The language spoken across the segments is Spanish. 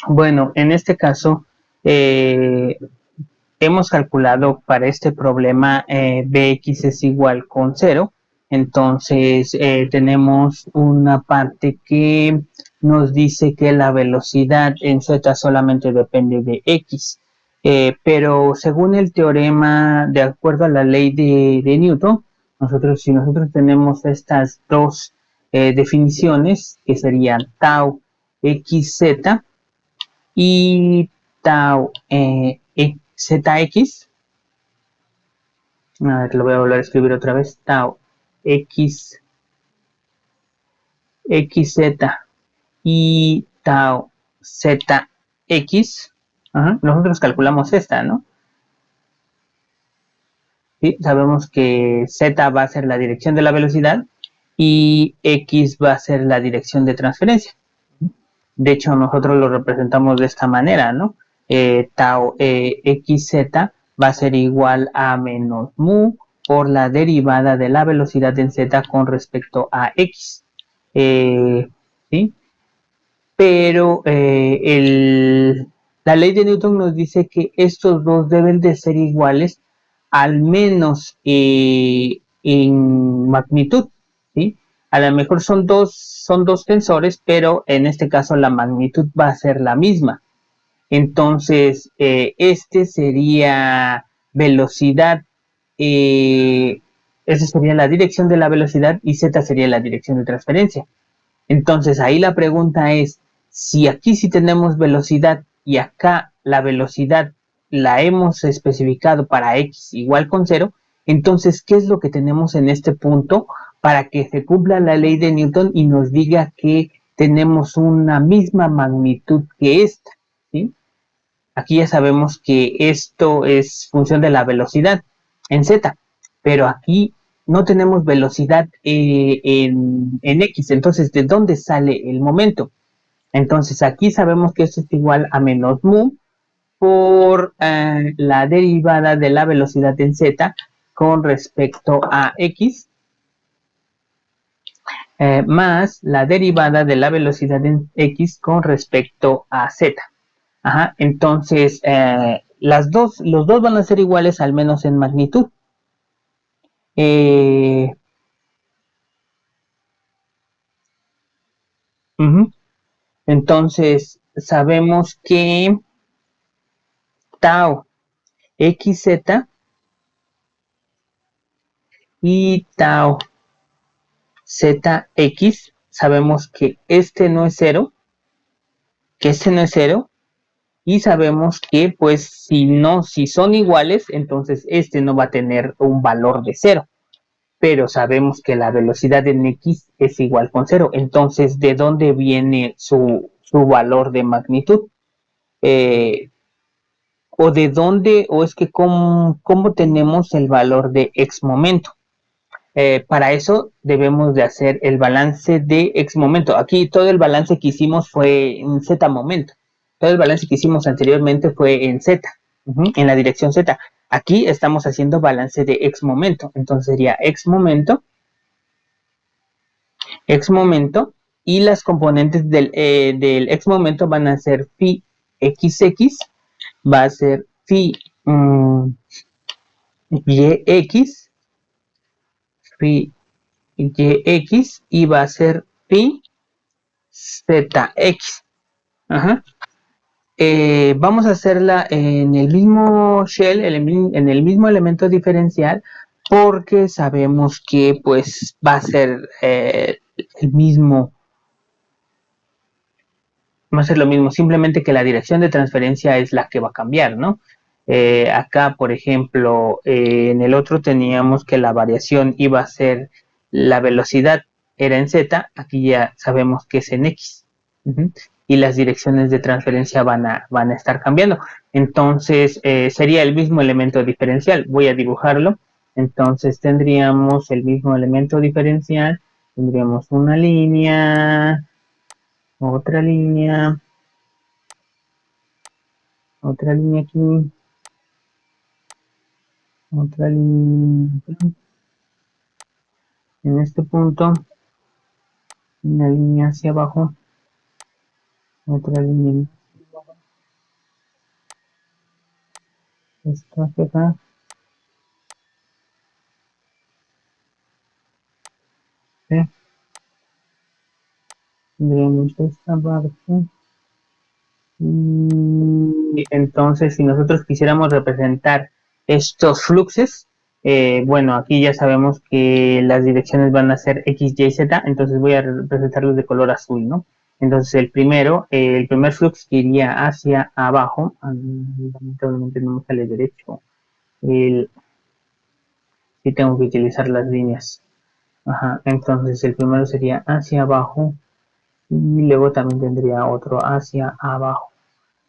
Bueno, en este caso, eh, hemos calculado para este problema Bx es igual con cero. Entonces, tenemos una parte que nos dice que la velocidad en z solamente depende de x. Pero según el teorema, de acuerdo a la ley de Newton, si nosotros tenemos estas dos definiciones, que serían tau xz y tau zx. A ver, lo voy a volver a escribir otra vez. Tau x, xz y tau zx. Ajá, nosotros calculamos esta, ¿no? ¿Sí? Sabemos que z va a ser la dirección de la velocidad y x va a ser la dirección de transferencia. De hecho, nosotros lo representamos de esta manera, ¿no? Tau xz va a ser igual a menos mu por la derivada de la velocidad en z con respecto a x. ¿Sí? Pero la ley de Newton nos dice que estos dos deben de ser iguales al menos en magnitud, ¿sí? A lo mejor son dos tensores, pero en este caso la magnitud va a ser la misma. Entonces, este sería velocidad, esa sería la dirección de la velocidad y z sería la dirección de transferencia. Entonces, ahí la pregunta es, si aquí sí tenemos velocidad y acá la velocidad la hemos especificado para x igual con cero, entonces, ¿qué es lo que tenemos en este punto para que se cumpla la ley de Newton y nos diga que tenemos una misma magnitud que esta? ¿Sí? Aquí ya sabemos que esto es función de la velocidad en z, pero aquí no tenemos velocidad en x, entonces ¿de dónde sale el momento? Entonces aquí sabemos que esto es igual a menos mu por la derivada de la velocidad en z con respecto a x, más la derivada de la velocidad en x con respecto a z. Ajá, entonces, los dos van a ser iguales al menos en magnitud. Eh, uh-huh. Entonces, sabemos que tau xz y tau zx, sabemos que este no es cero, y sabemos que, pues, si son iguales, entonces este no va a tener un valor de cero. Pero sabemos que la velocidad en x es igual con cero. Entonces, ¿de dónde viene su valor de magnitud? ¿O de dónde, o es que cómo tenemos el valor de x momento? Para eso debemos de hacer el balance de x momento. Aquí todo el balance que hicimos fue en z momento. Todo el balance que hicimos anteriormente fue en z, en la dirección z. Aquí estamos haciendo balance de x momento. Entonces sería x momento, y las componentes del x momento van a ser phi xx, va a ser phi yx, phi yx, y va a ser phi zx. Ajá. Vamos a hacerla en el mismo shell, en el mismo elemento diferencial, porque sabemos que pues va a ser el mismo, va a ser lo mismo, simplemente que la dirección de transferencia es la que va a cambiar, ¿no? Acá, por ejemplo, en el otro teníamos que la variación iba a ser la velocidad era en z, aquí ya sabemos que es en x. Uh-huh. Y las direcciones de transferencia van a estar cambiando. Entonces, sería el mismo elemento diferencial. Voy a dibujarlo. Entonces, tendríamos el mismo elemento diferencial, tendríamos una línea, otra línea, otra línea aquí, otra línea en este punto, una línea hacia abajo, otra línea. Esto hacia acá. ¿Sí? Tendríamos esta parte. Y entonces, si nosotros quisiéramos representar estos fluxos, bueno, aquí ya sabemos que las direcciones van a ser X, Y, Z, entonces voy a representarlos de color azul, ¿no? Entonces el primer flux que iría hacia abajo, lamentablemente no me sale derecho, sí tengo que utilizar las líneas. Ajá, entonces el primero sería hacia abajo y luego también tendría otro hacia abajo.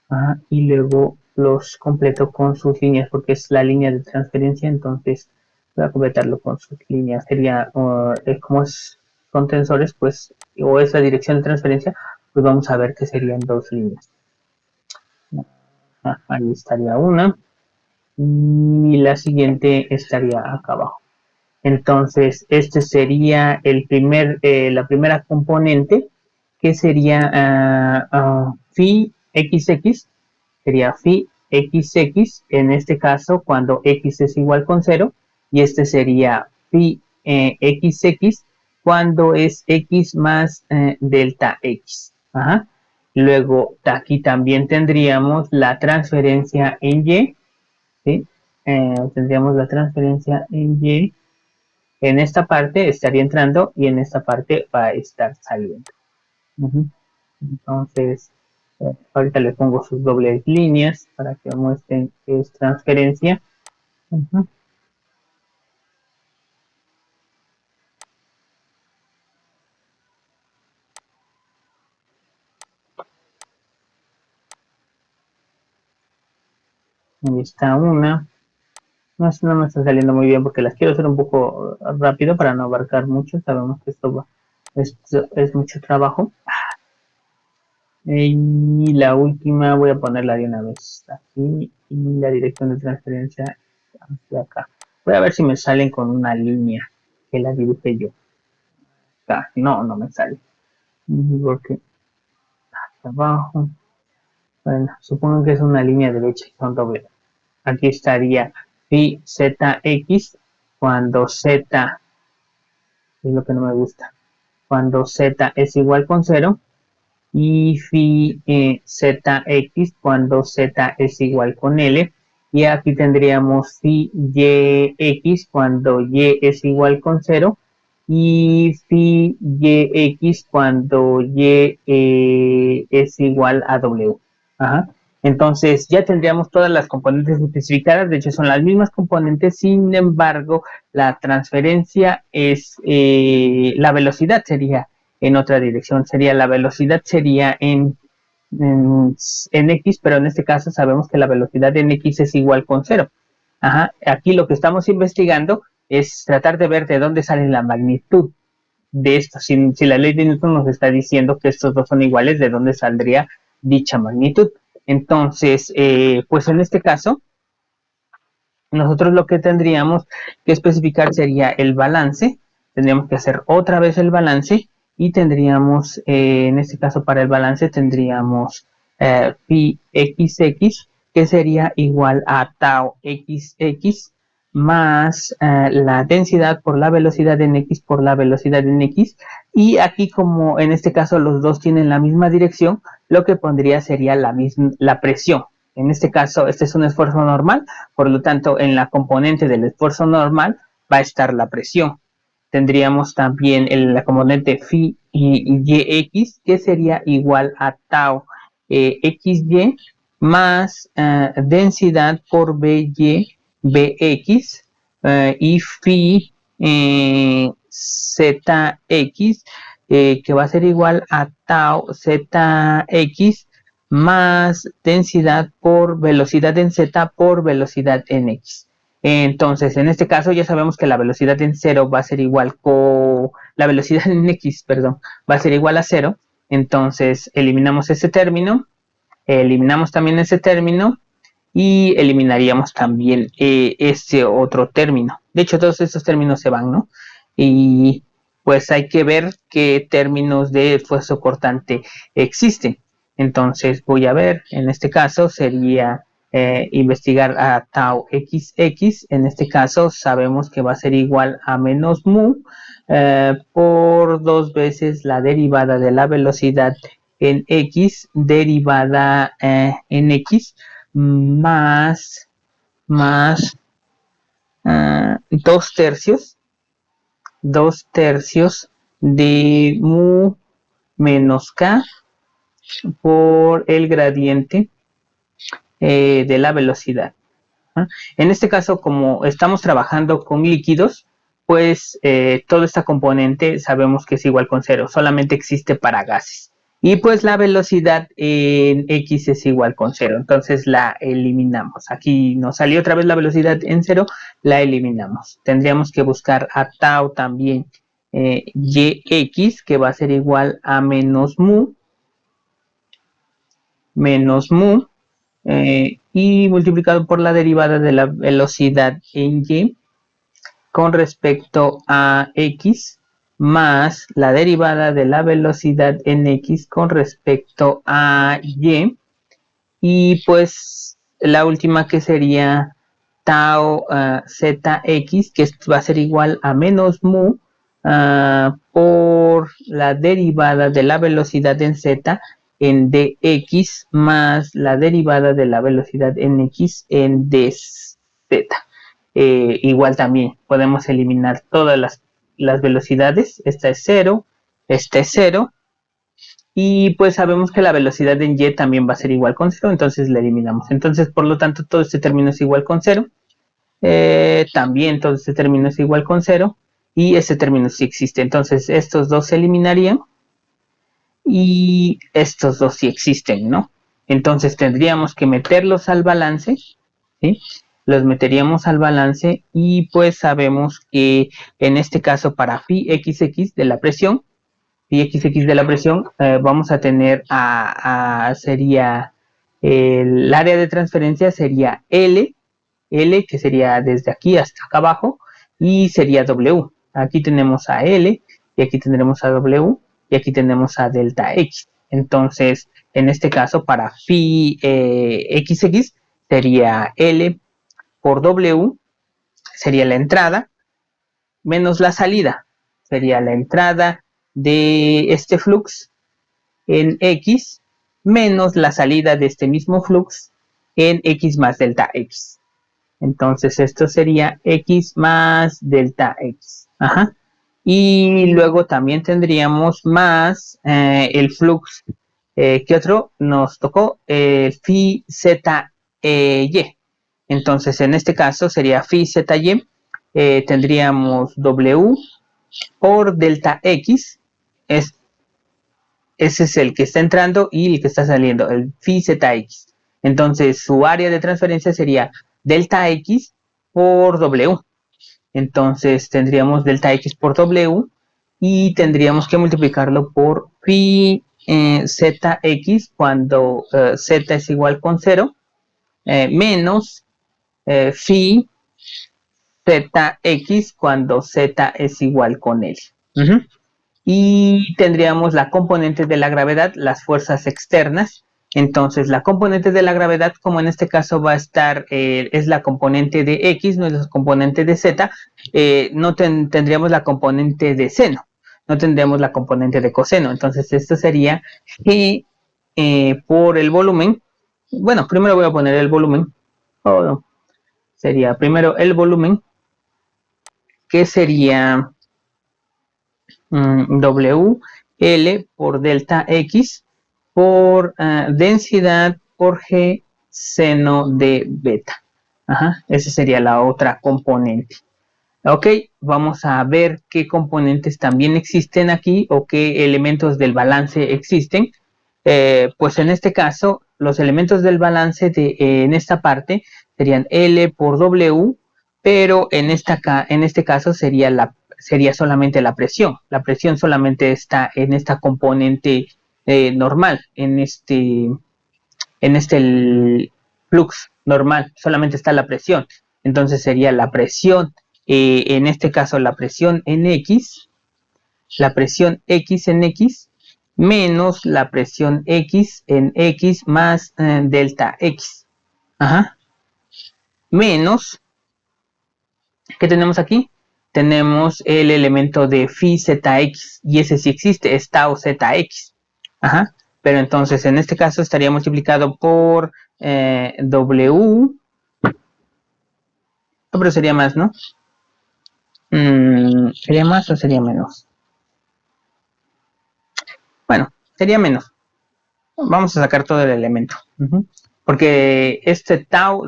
Ajá, y luego los completo con sus líneas porque es la línea de transferencia, entonces voy a completarlo con sus líneas. Sería, como son tensores, pues, o es la dirección de transferencia, pues vamos a ver que serían dos líneas. Ahí estaría una y la siguiente estaría acá abajo. Entonces, este sería la primera componente que sería phi XX, sería phi XX, en este caso cuando x es igual con 0, y este sería phi XX cuando es x más delta x. Ajá. Luego, aquí también tendríamos la transferencia en y, ¿sí? Tendríamos la transferencia en y. En esta parte estaría entrando y en esta parte va a estar saliendo. Uh-huh. Entonces, ahorita le pongo sus dobles líneas para que muestren que es transferencia. Uh-huh. Ahí está una. No me está saliendo muy bien porque las quiero hacer un poco rápido para no abarcar mucho. Sabemos que esto es mucho trabajo. Y la última voy a ponerla de una vez aquí y la dirección de transferencia hacia acá. Voy a ver si me salen con una línea que la dibujé yo. Acá. No, no me sale. Porque hacia abajo. Bueno, supongo que es una línea derecha con doble. Aquí estaría phi zx cuando z es lo que no me gusta. Cuando z es igual con 0 y phi zx cuando z es igual con L. Y aquí tendríamos phi yx cuando y es igual con 0 y phi yx cuando y es igual a W. Ajá. Entonces ya tendríamos todas las componentes especificadas, de hecho son las mismas componentes, sin embargo la transferencia es, la velocidad sería en otra dirección, sería la velocidad sería en X, pero en este caso sabemos que la velocidad en X es igual con 0. Ajá. Aquí lo que estamos investigando es tratar de ver de dónde sale la magnitud de esto. Si la ley de Newton nos está diciendo que estos dos son iguales, ¿de dónde saldría dicha magnitud? Entonces, pues en este caso, nosotros lo que tendríamos que especificar sería el balance. Tendríamos que hacer otra vez el balance y tendríamos, en este caso para el balance, tendríamos pi xx, que sería igual a tau xx más la densidad por la velocidad en x por la velocidad en x. Y aquí, como en este caso los dos tienen la misma dirección, lo que pondría sería la presión. En este caso, este es un esfuerzo normal, por lo tanto, en la componente del esfuerzo normal va a estar la presión. Tendríamos también la componente phi y yx, que sería igual a tau xy más densidad por by bx y phi zx, que va a ser igual a tau zx más densidad por velocidad en z por velocidad en x. Entonces, en este caso ya sabemos que la velocidad en 0 va a ser igual con la velocidad en x, perdón, va a ser igual a 0. Entonces, eliminamos ese término, eliminamos también ese término y eliminaríamos también este otro término. De hecho, todos estos términos se van, ¿no? Y pues hay que ver qué términos de esfuerzo cortante existen. Entonces voy a ver, en este caso sería investigar a tau xx. En este caso sabemos que va a ser igual a menos mu por 2 veces la derivada de la velocidad en x derivada en x más 2 tercios de mu menos k por el gradiente de la velocidad. En este caso, como estamos trabajando con líquidos, pues toda esta componente sabemos que es igual con 0, solamente existe para gases. Y pues la velocidad en x es igual con 0, entonces la eliminamos. Aquí nos salió otra vez la velocidad en 0, la eliminamos. Tendríamos que buscar a tau también yx, que va a ser igual a menos mu y multiplicado por la derivada de la velocidad en y con respecto a x más la derivada de la velocidad en x con respecto a y pues la última que sería tau zx, que va a ser igual a menos mu por la derivada de la velocidad en z en dx más la derivada de la velocidad en x en dz. Igual también podemos eliminar todas las velocidades. Esta es 0, esta es 0. Y pues sabemos que la velocidad en y también va a ser igual con 0, entonces la eliminamos. Entonces, por lo tanto, todo este término es igual con 0. También todo este término es igual con 0. Y este término sí existe. Entonces, estos dos se eliminarían. Y estos dos sí existen, ¿no? Entonces, tendríamos que meterlos al balance, ¿sí? Los meteríamos al balance y pues sabemos que en este caso para phi xx de la presión, vamos a tener sería el área de transferencia sería L, que sería desde aquí hasta acá abajo, y sería W. Aquí tenemos a L, y aquí tendremos a W, y aquí tenemos a delta X. Entonces, en este caso, para phi XX sería L por W, sería la entrada, menos la salida. Sería la entrada de este flux en X, menos la salida de este mismo flux en X más delta X. Entonces esto sería X más delta X. Ajá. Y luego también tendríamos más el flux. ¿Qué otro nos tocó? Phi z y. Entonces en este caso sería phi z y. Tendríamos W por delta X. Ese es el que está entrando y el que está saliendo, el phi zx. Entonces su área de transferencia sería delta x por W. Entonces tendríamos delta x por W y tendríamos que multiplicarlo por phi zx cuando z es igual con 0 menos phi zx cuando z es igual con L. Y tendríamos la componente de la gravedad, las fuerzas externas. Entonces, la componente de la gravedad, como en este caso va a estar, es la componente de X, no es la componente de Z, no tendríamos la componente de seno, no tendríamos la componente de coseno. Entonces, esto sería G por el volumen. Bueno, primero voy a poner el volumen. Sería primero el volumen, que sería WL por delta X por densidad por G seno de beta. Esa sería la otra componente. Ok, vamos a ver qué componentes también existen aquí o qué elementos del balance existen. Pues en este caso, los elementos del balance en esta parte serían L por W, pero en este caso sería solamente la presión. La presión solamente está en esta componente normal, en este flux normal, solamente está la presión. Entonces sería la presión, en este caso la presión en X, la presión X en X, menos la presión X en X más delta X. Ajá. Menos, ¿qué tenemos aquí? Tenemos el elemento de phi zx, y ese sí existe, es tau zx. Ajá. Pero entonces en este caso estaría multiplicado por W. Pero sería más, ¿no? ¿Sería más o sería menos? Bueno, sería menos. Vamos a sacar todo el elemento. Porque este tau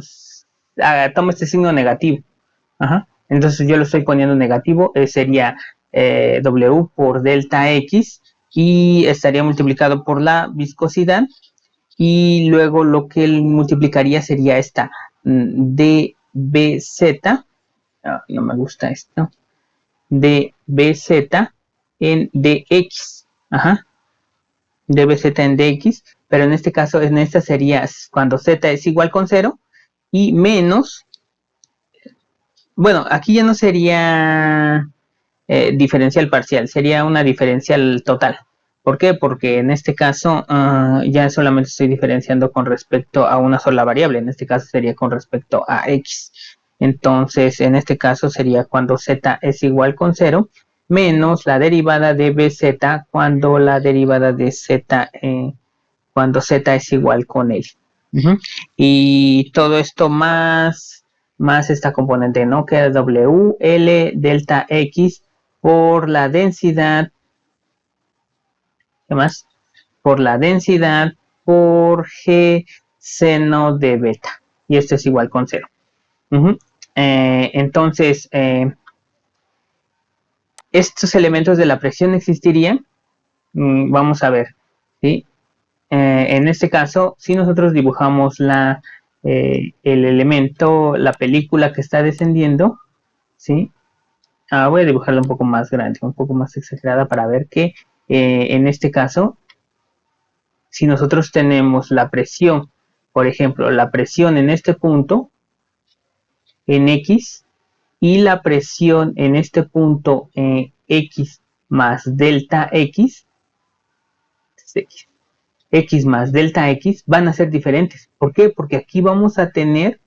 toma este signo negativo. Ajá. Entonces yo lo estoy poniendo negativo. Sería W por delta X. Y estaría multiplicado por la viscosidad. Y luego lo que él multiplicaría sería esta dBz. No me gusta esto. dBz en dx. Ajá. dBz en dx, pero en este caso, en esta sería cuando z es igual con 0 y menos, bueno, aquí ya no sería diferencial parcial, sería una diferencial total. ¿Por qué? Porque en este caso ya solamente estoy diferenciando con respecto a una sola variable, en este caso sería con respecto a x. Entonces, en este caso sería cuando z es igual con 0, menos la derivada de bz cuando la derivada de z, cuando z es igual con él. Y todo esto más esta componente, ¿no? Que es W, L, delta X por la densidad, ¿qué más? Por la densidad por G seno de beta. Y esto es igual con 0. Entonces, estos elementos de la presión existirían. Vamos a ver, ¿sí? En este caso, si nosotros dibujamos el elemento, la película que está descendiendo, ¿sí? Voy a dibujarla un poco más grande, un poco más exagerada para ver que en este caso, si nosotros tenemos la presión, por ejemplo, la presión en este punto, en X, y la presión en este punto en X más delta X, X más delta X van a ser diferentes. ¿Por qué? Porque aquí vamos a tener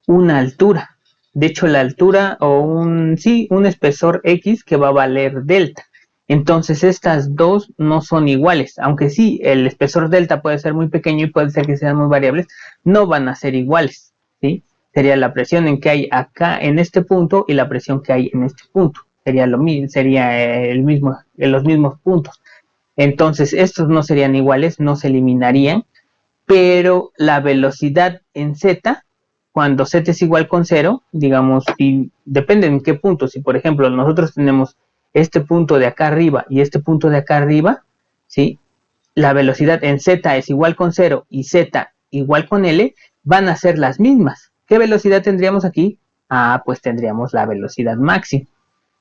una altura. De hecho, la altura o un espesor X que va a valer delta. Entonces, estas dos no son iguales. Aunque sí, el espesor delta puede ser muy pequeño y puede ser que sean muy variables, no van a ser iguales. ¿Sí? Sería la presión en que hay acá en este punto y la presión que hay en este punto. Sería lo mismo, sería el mismo, en los mismos puntos. Entonces, estos no serían iguales, no se eliminarían, pero la velocidad en z, cuando z es igual con 0, digamos, y depende en qué punto. Si, por ejemplo, nosotros tenemos este punto de acá arriba y este punto de acá arriba, ¿sí? La velocidad en z es igual con 0 y z igual con l, van a ser las mismas. ¿Qué velocidad tendríamos aquí? Pues tendríamos la velocidad máxima.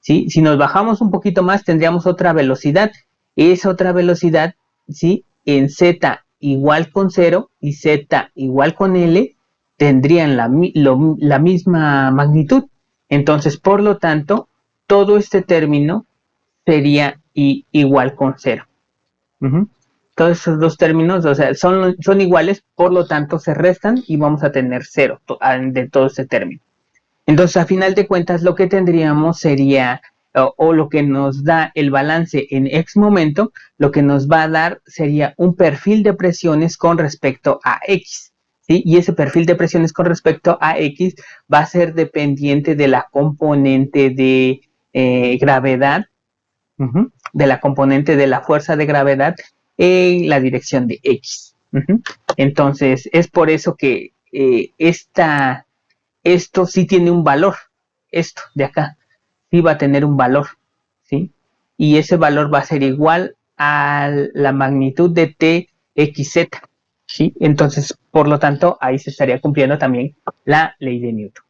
¿Sí? Si nos bajamos un poquito más, tendríamos otra velocidad. Esa otra velocidad, ¿sí? En z igual con 0 y z igual con l, tendrían la misma magnitud. Entonces, por lo tanto, todo este término sería igual con 0. Todos esos dos términos, o sea, son iguales, por lo tanto se restan y vamos a tener 0 de todo este término. Entonces, a final de cuentas, lo que tendríamos sería, o lo que nos da el balance en X momento, lo que nos va a dar sería un perfil de presiones con respecto a X. ¿Sí? Y ese perfil de presiones con respecto a X va a ser dependiente de la componente de gravedad, de la componente de la fuerza de gravedad en la dirección de X. Entonces, es por eso que esto sí tiene un valor, esto de acá, sí va a tener un valor, ¿sí? Y ese valor va a ser igual a la magnitud de TXZ, ¿sí? Entonces, por lo tanto, ahí se estaría cumpliendo también la ley de Newton.